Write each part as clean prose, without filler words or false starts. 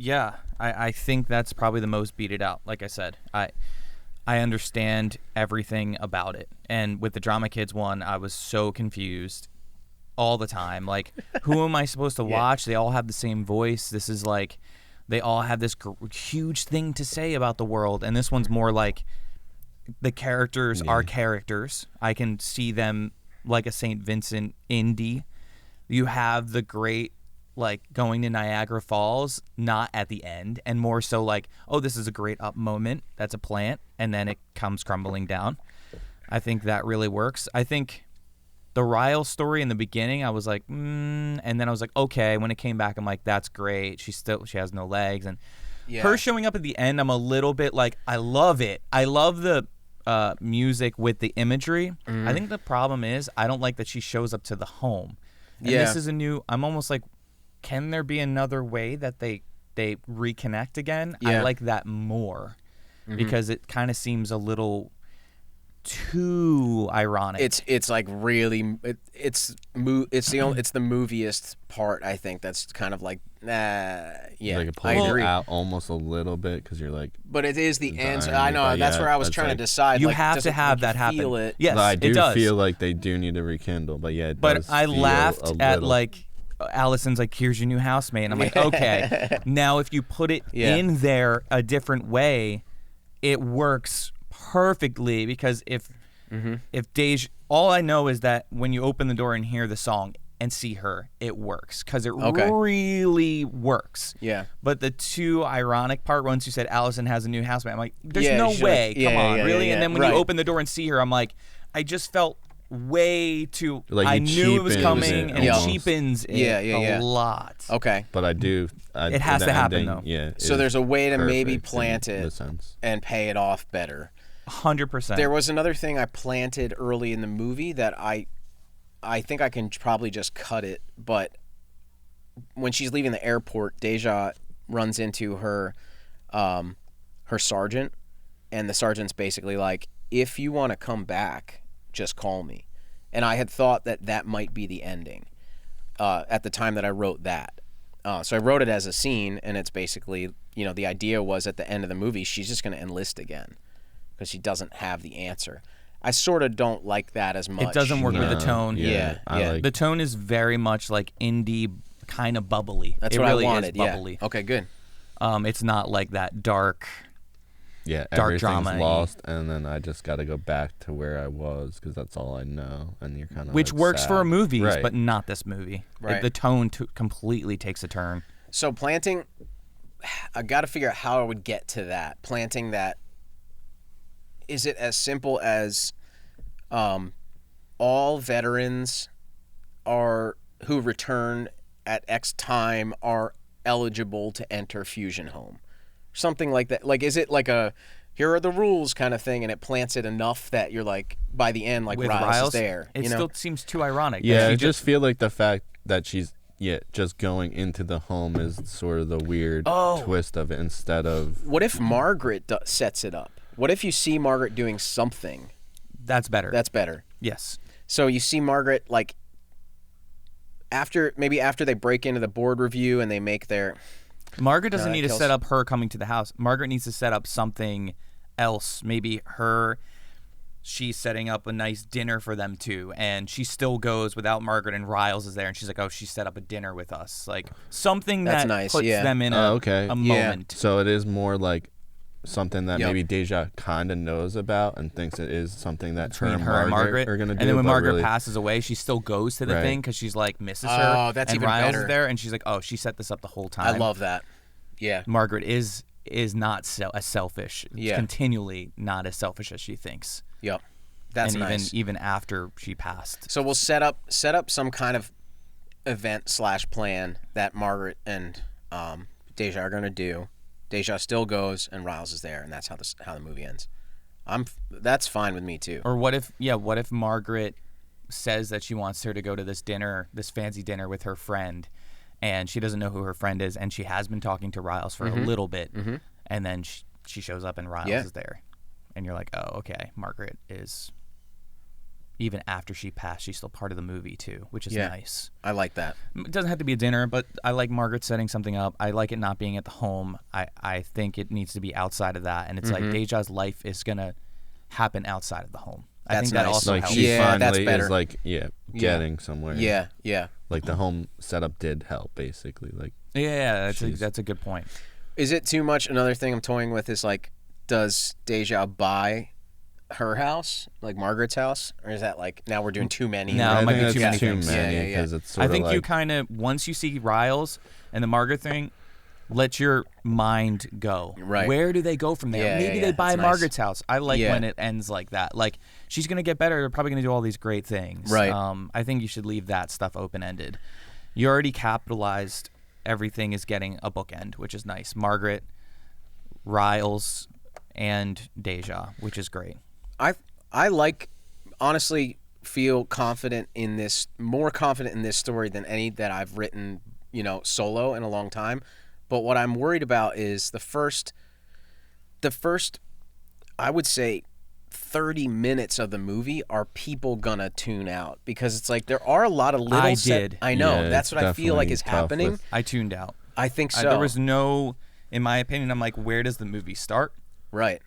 Yeah, I think that's probably the most beat it out. Like I said, I understand everything about it. And with the Drama Kids one, I was so confused all the time. Like, who am I supposed to watch? They all have the same voice. This is like, they all have this huge thing to say about the world. And this one's more like, the characters are characters. I can see them like a St. Vincent indie. You have the great, like, going to Niagara Falls, not at the end, and more so like, oh, this is a great up moment. That's a plant, and then it comes crumbling down. I think that really works. I think the Ryle story in the beginning, I was like, and then I was like, okay. When it came back, I'm like, that's great. She has no legs, and her showing up at the end, I'm a little bit like, I love it. I love the music with the imagery. I think the problem is I don't like that she shows up to the home. And this is I'm almost like, can there be another way that they reconnect again? I like that more because it kind of seems a little too ironic. It's like really it's the moviest part, I think, that's kind of like like it pulls it out almost a little bit because you're like, but it is the end. I know that's where I was trying to decide. You like, have to have that happen. Feel it? Yes, I do it does. feel like they do need to rekindle, but but I laughed at like Allison's like, here's your new housemate, and I'm like, okay. Now if you put it in there a different way, it works perfectly, because if Deja, all I know is that when you open the door and hear the song and see her, it works, because it really works. Yeah. But the too ironic part, once you said Allison has a new housemate, I'm like, there's no way. Come on, really? And then when you open the door and see her, I'm like, I just felt way too, like, I knew it was coming, and it cheapens it a lot. Okay. But it has to happen, though. Yeah. So there's a way to maybe plant it and pay it off better. 100%. There was another thing I planted early in the movie that I think I can probably just cut it, but when she's leaving the airport, Deja runs into her sergeant, and the sergeant's basically like, if you want to come back, just call me. And I had thought that might be the ending at the time that I wrote that. So I wrote it as a scene, and it's basically, the idea was at the end of the movie, she's just going to enlist again because she doesn't have the answer. I sort of don't like that as much. It doesn't work with the tone. Yeah. The tone is very much like indie, kind of bubbly. That's what really I wanted. Is bubbly. Yeah. Okay, good. It's not like that dark. Yeah, dark everything's drama lost, and then I just got to go back to where I was because that's all I know, and you're kind of which like works sad. for movies, right. but not this movie. Right. The tone completely takes a turn. So planting, I got to figure out how I would get to that. Planting that. Is it as simple as all veterans who return at X time are eligible to enter Fusion Home? Something like that. Like, is it like a here are the rules kind of thing, and it plants it enough that you're like, by the end, like, Riles is there? It still seems too ironic. Yeah, I just feel like the fact that she's just going into the home is sort of the weird twist of it instead of... What if Margaret sets it up? What if you see Margaret doing something? That's better. That's better. Yes. So you see Margaret, like, after they break into the board review and they make their... Margaret doesn't need to set up her coming to the house. Margaret needs to set up something else. Maybe she's setting up a nice dinner for them too, and she still goes without Margaret, and Riles is there, and she's like, oh, she set up a dinner with us. Like, something that puts them in a moment. So it is more like something that maybe Deja kind of knows about and thinks it is something that her and Margaret are going to do. And then when Margaret passes away, she still goes to the thing because she's like, misses her. Oh, that's even Riles better. is there, and she's like, oh, she set this up the whole time. I love that. Yeah. Margaret is not as selfish. Yeah. Continually not as selfish as she thinks. Yep. That's and nice. even after she passed. So we'll set up some kind of event / plan that Margaret and Deja are going to do. Deja still goes, and Riles is there, and that's how the movie ends. That's fine with me too. Or what if Margaret says that she wants her to go to this fancy dinner with her friend, and she doesn't know who her friend is, and she has been talking to Riles for a little bit, and then she shows up and Riles is there, and you're like, oh, okay, Margaret is even after she passed, she's still part of the movie too, which is nice. I like that. It doesn't have to be a dinner, but I like Margaret setting something up. I like it not being at the home. I think it needs to be outside of that, and it's like Deja's life is gonna happen outside of the home. I think that also like helps. she finally that's better. is like getting somewhere. Yeah. Like the home setup did help basically. Like that's a good point. Is it too much? Another thing I'm toying with is like, does Deja buy her house, like Margaret's house, or is that like now we're doing too many? No, it might be too many things. Yeah. Because it's sort I think of like, you kind of, once you see Riles and the Margaret thing, let your mind go. Right. Where do they go from there? Maybe they buy That's Margaret's nice. house. I like when it ends like that. Like, she's going to get better. They're probably going to do all these great things. Right. I think you should leave that stuff open-ended. You already capitalized. Everything is getting a bookend, which is nice. Margaret, Riles, and Deja, which is great. I like, honestly, feel confident in this, more confident in this story than any that I've written, solo in a long time. But what I'm worried about is the first, I would say, 30 minutes of the movie are people gonna tune out, because it's like there are a lot of little. I know. Yeah, that's what I feel like is tough happening. I tuned out. I think so. There was no, in my opinion, I'm like, where does the movie start? Right.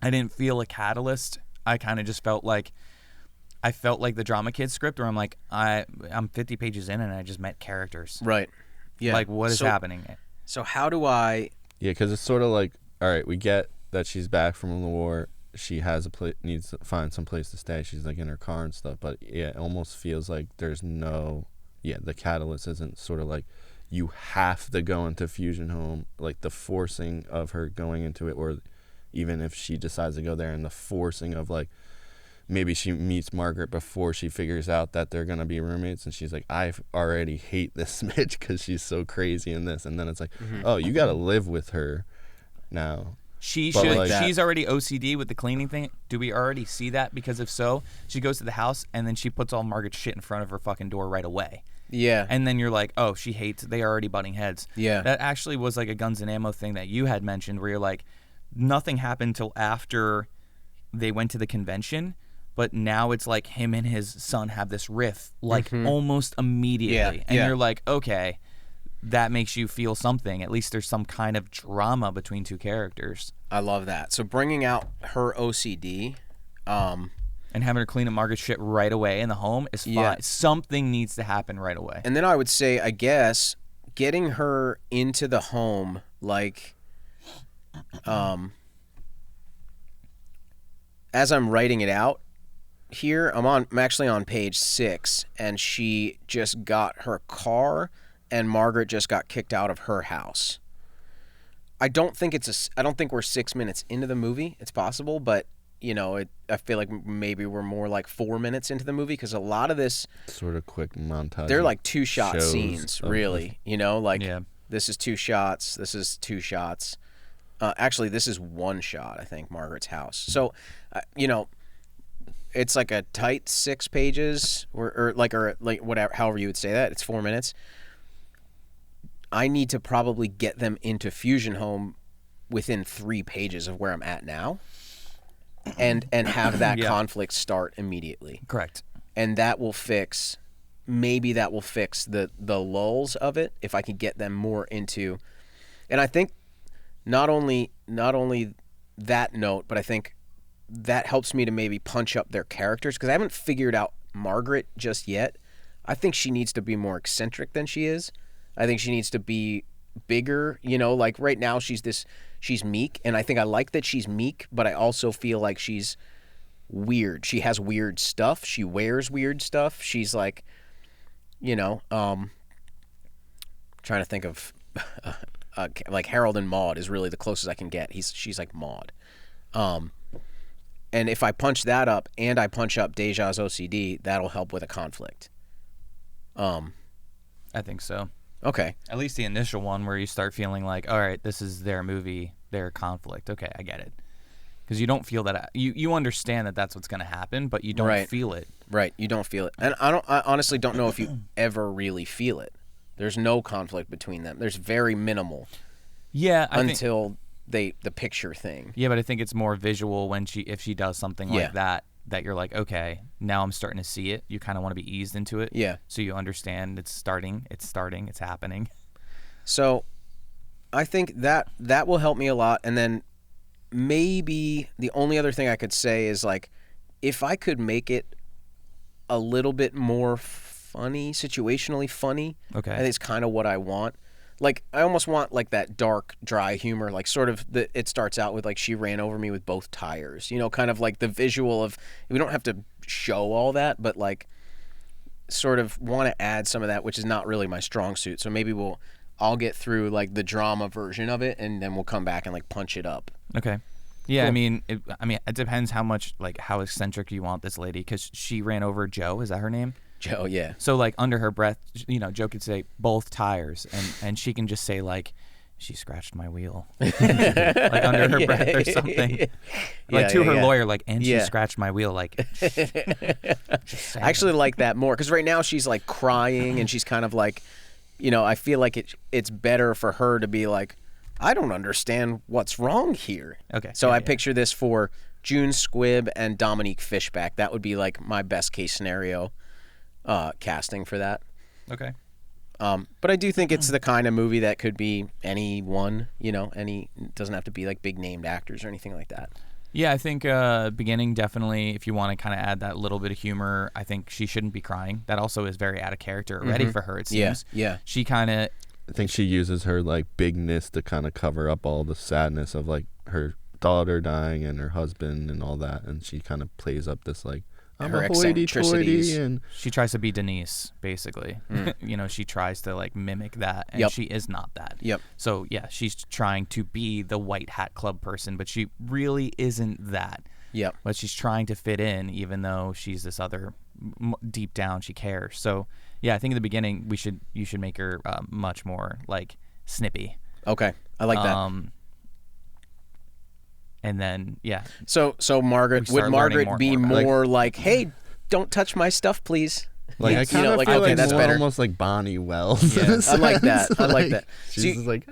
I didn't feel a catalyst. I kind of just felt like the Drama Kids script, where I'm like, I'm 50 pages in and I just met characters. Right. Yeah. Like, what is happening? So how do I? Yeah, because it's sort of like, all right, we get that she's back from the war. She has needs to find some place to stay. She's like in her car and stuff. But yeah, it almost feels like there's no, the catalyst isn't sort of like you have to go into Fusion Home, like the forcing of her going into it, or even if she decides to go there, and the forcing of like, maybe she meets Margaret before she figures out that they're going to be roommates, and she's like, I already hate this Mitch because she's so crazy in this. And then it's like, oh, you got to live with her now. She's like already OCD with the cleaning thing. Do we already see that? Because if so, she goes to the house and then she puts all Margaret's shit in front of her fucking door right away. Yeah. And then you're like, oh, she hates, they are already butting heads. Yeah. That actually was like a Guns and Ammo thing that you had mentioned, where you're like, nothing happened till after they went to the convention, but now it's like him and his son have this riff like almost immediately. And you're like, okay, that makes you feel something. At least there's some kind of drama between two characters. I love that. So bringing out her OCD, and having her clean up Margaret's shit right away in the home is fine. Yeah. Something needs to happen right away. and then I would say, I guess, getting her into the home, like, as I'm writing it out here, I'm actually on page 6, and she just got her car, and Margaret just got kicked out of her house. I don't think we're 6 minutes into the movie. It's possible, but I feel like maybe we're more like 4 minutes into the movie, because a lot of this Sort of quick montage. they're like 2-shot shows scenes, of really. Like, Yeah. this is 2 shots. This is 2 shots. Actually, this is 1 shot, I think, Margaret's house. So, it's like a tight 6 pages, or whatever, however you would say that. It's 4 minutes. I need to probably get them into Fusion Home within 3 pages of where I'm at now, and have that conflict start immediately. Correct. And that will fix, maybe that will fix the lulls of it, if I can get them more into. And I think not only that note, but I think that helps me to maybe punch up their characters, because I haven't figured out Margaret just yet. I think she needs to be more eccentric than she is. I think she needs to be bigger. Like right now she's meek, and I think I like that she's meek, but I also feel like she's weird. She has weird stuff. She wears weird stuff. She's like, trying to think of like Harold and Maude is really the closest I can get. She's like Maude. And if I punch that up and I punch up Deja's OCD, that'll help with a conflict. I think so. Okay. At least the initial one, where you start feeling like, all right, this is their movie, their conflict. Okay, I get it. Because you don't feel that. You understand that that's what's going to happen, but you don't feel it. Right. You don't feel it. And I honestly don't know if you ever really feel it. There's no conflict between them. There's very minimal. Yeah. Until the picture thing. Yeah, but I think it's more visual if she does something like that. that you're like, okay, now I'm starting to see it. You kind of want to be eased into it. Yeah. So you understand it's starting, it's happening. So I think that will help me a lot. And then maybe the only other thing I could say is like, if I could make it a little bit more funny, situationally funny, Okay. I think it's kind of what I want. Like, I almost want like that dark, dry humor, like sort of it starts out with like, she ran over me with both tires, you know, kind of like the visual of, we don't have to show all that, but like sort of want to add some of that, which is not really my strong suit. So maybe I'll get through like the drama version of it, and then we'll come back and like punch it up. Okay. Yeah, Cool. I mean, it depends how much, like, how eccentric you want this lady, because she ran over Joe. Is that her name? Joe, yeah. So, like, under her breath, you know, Joe could say both tires, and she can just say, like, she scratched my wheel, like under her breath or something, like to her lawyer, like, and she scratched my wheel, like. I actually like that more, because right now she's like crying, and she's kind of like, you know, I feel like it's better for her to be like, I don't understand what's wrong here. Okay. So I picture this for June Squibb and Dominique Fishback. That would be like my best case scenario casting for that. Okay. But I do think it's the kind of movie that could be anyone, you know, it doesn't have to be like big named actors or anything like that. Yeah, I think beginning, definitely, if you want to kind of add that little bit of humor, I think she shouldn't be crying. That also is very out of character already for her, it seems. Yeah. She kind of... I think she uses her like bigness to kind of cover up all the sadness of like her daughter dying and her husband and all that, and she kind of plays up this like, I'm her a hoity-toity, and she tries to be Denise, basically. You know, she tries to like mimic that, and she is not that. Yep. So yeah, she's trying to be the White Hat Club person, but she really isn't that. Yep. But she's trying to fit in, even though she's this other. Deep down, she cares. So yeah, I think in the beginning you should make her much more like snippy. Okay, I like that. And then yeah. So Margaret, would Margaret be more like, hey, don't touch my stuff, please? Like I kind of like, feel okay, like that's more better. almost like Bonnie Wells. Yeah, I like that. I like that. She's just like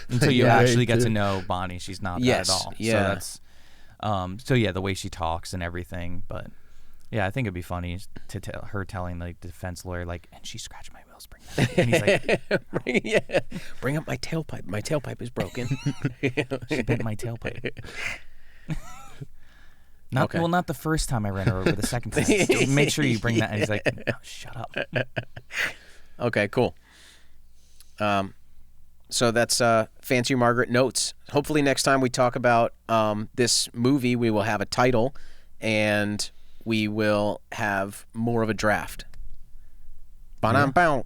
until you actually get to know Bonnie, she's not that at all. Yeah. So that's so yeah, the way she talks and everything, but yeah, I think it'd be funny to tell her telling like the defense lawyer like, and she scratched my wheels, bring that up. And he's like, bring up my tailpipe. My tailpipe is broken. she bent my tailpipe. Okay. Well, not the first time I ran her over. The second time, so make sure you bring that. And he's like, oh, shut up. Okay, cool. So that's Fancy Margaret notes. Hopefully next time we talk about this movie, we will have a title, and we will have more of a draft. Ba-dum-bow.